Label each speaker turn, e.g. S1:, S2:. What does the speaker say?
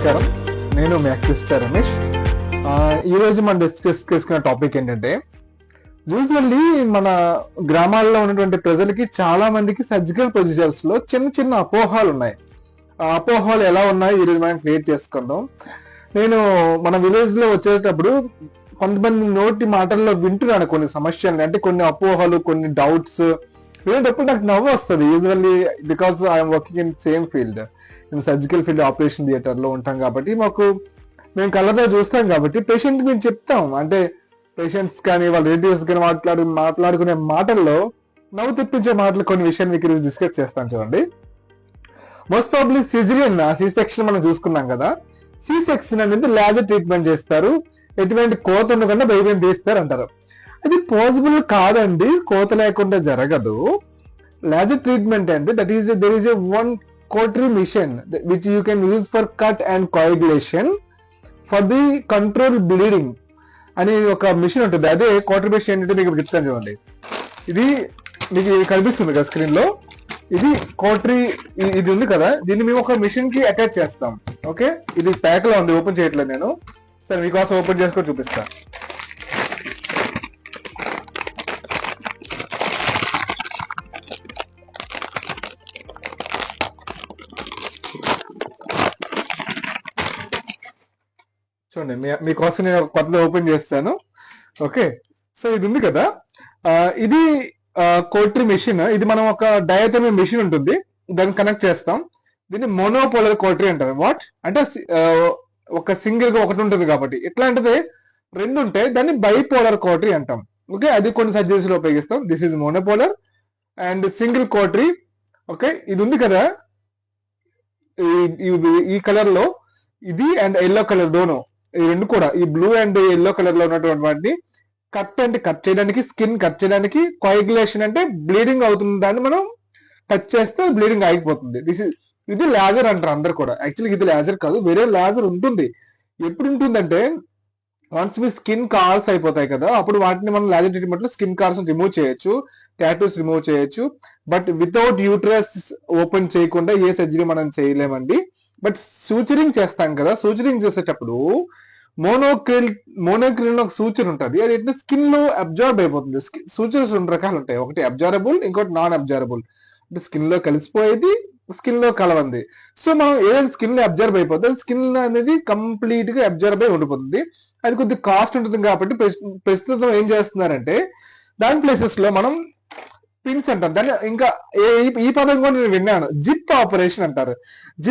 S1: నమస్కారం. నేను మీ యాక్టివిస్ట్ రమేష్. ఈరోజు మనం డిస్కస్ చేసుకున్న టాపిక్ ఏంటంటే, యూజువల్లీ మన గ్రామాల్లో ఉన్నటువంటి ప్రజలకి చాలా మందికి సర్జికల్ ప్రొసీజర్స్ లో చిన్న చిన్న అపోహాలు ఉన్నాయి. ఆ అపోహాలు ఎలా ఉన్నాయి ఈరోజు మనం క్రియేట్ చేసుకుందాం. నేను మన విలేజ్ లో వచ్చేటప్పుడు కొంతమంది నోటి మాటల్లో వింటున్నాను కొన్ని సమస్యలు, అంటే కొన్ని అపోహలు, కొన్ని డౌట్స్ వినేటప్పుడు నాకు నవ్వు వస్తుంది. Usually because I'm working in same field, నేను సర్జికల్ ఫీల్డ్ ఆపరేషన్ థియేటర్ లో ఉంటాం కాబట్టి మేము కళ్ళతో చూస్తాం కాబట్టి పేషెంట్ మేము చెప్తాం. అంటే పేషెంట్స్ కానీ వాళ్ళ రిలేటివ్స్ కానీ మాట్లాడుకునే మాటల్లో నవ్వు తెప్పించే మాటలు కొన్ని విషయాలు మీకు డిస్కస్ చేస్తాను. చూడండి, most probably caesarean C section మనం చూసుకున్నాం కదా. సి సెక్షన్ అనేది లేజర్ ట్రీట్మెంట్ చేస్తారు, ఎటువంటి కోత ఉండకుండా బయట తీస్తారు అంటారు. అది పాసిబుల్ కాదండి, కోత లేకుండా జరగదు. లేజర్ ట్రీట్మెంట్ అంటే there is a one cautery machine which you can use for cut and coagulation for the control bleeding అని ఒక మిషన్ ఉంటుంది. అదే కోటరీ మిషన్ ఏంటంటే మీకు చెప్తాను చూడండి. ఇది మీకు కనిపిస్తుంది కదా స్క్రీన్ లో, ఇది కోటరీ, ఇది ఉంది కదా, దీన్ని మేము ఒక మిషన్ కి అటాచ్ చేస్తాం. ఓకే, ఇది ప్యాక్ లో ఉంది, ఓపెన్ చేయట్లేదు నేను. సరే మీకోసం ఓపెన్ చేసుకొని చూపిస్తాను. చూడండి, మీకోసం నేను కొత్తగా ఓపెన్ చేస్తాను. ఓకే, సో ఇది ఉంది కదా, ఇది కోటరీ మెషిన్. ఇది మనం ఒక డయాటమీ మెషిన్ ఉంటుంది, దాన్ని కనెక్ట్ చేస్తాం. దీన్ని మోనోపోలర్ కోటరీ అంటారు. వాట్ అంటే ఒక సింగిల్ గా ఒకటి ఉంటుంది కాబట్టి, ఎట్లాంటిది రెండు ఉంటాయి, దాన్ని బైపోలర్ కోటరీ అంటాం. ఓకే, అది కొన్ని సర్జరీస్ లో ఉపయోగిస్తాం. This is monopolar and single cautery. Okay, ఇది ఉంది కదా, ఈ కలర్ లో ఇది అండ్ ఎల్లో కలర్ దోనో, ఈ రెండు కూడా, ఈ బ్లూ అండ్ ఎల్లో కలర్ లో ఉన్నటువంటి వాటిని కట్ చేయడానికి, స్కిన్ కట్ చేయడానికి, కోయాగులేషన్ అంటే బ్లీడింగ్ అవుతుంది, దాన్ని మనం టచ్ చేస్తే బ్లీడింగ్ ఆగిపోతుంది. ఇది లేజర్ అంటారు అందరు కూడా. యాక్చువల్లీ ఇది లేజర్ కాదు, వేరే లేజర్ ఉంటుంది. ఎప్పుడు ఉంటుందంటే, వన్స్ మీ స్కిన్ కార్స్ అయిపోతాయి కదా, అప్పుడు వాటిని మనం లేజర్ ట్రీట్మెంట్ లో స్కిన్ కార్స్ రిమూవ్ చేయొచ్చు, టాటూస్ రిమూవ్ చేయొచ్చు. బట్ వితౌట్ యూట్రస్ ఓపెన్ చేయకుండా ఏ సర్జరీ మనం చేయలేమండి. బట్ సూచరింగ్ చేస్తాం కదా, సూచరింగ్ చేసేటప్పుడు మోనోక్రిల్ ఒక సూచర్ ఉంటుంది, అది ఏంటంటే స్కిన్ లో అబ్జార్బ్ అయిపోతుంది. సూచర్స్ రెండు రకాలు ఉంటాయి, ఒకటి అబ్జారబుల్, ఇంకోటి నాన్ అబ్జారబుల్. అంటే స్కిన్ లో కలిసిపోయేది, స్కిన్ లో కలవంది. సో మనం ఏదైతే స్కిన్ లో అబ్జర్వ్ అయిపోతుంది, స్కిన్ అనేది కంప్లీట్ గా అబ్జర్వ్ అయి ఉండిపోతుంది. అది కొద్దిగా కాస్ట్ ఉంటుంది కాబట్టి ప్రస్తుతం ఏం చేస్తున్నారంటే, దాని ప్లేసెస్ లో మనం పిన్స్ అంటారు దాన్ని. ఇంకా ఈ పదం కూడా నేను విన్నాను, జిప్ ఆపరేషన్ అంటారు. జిప్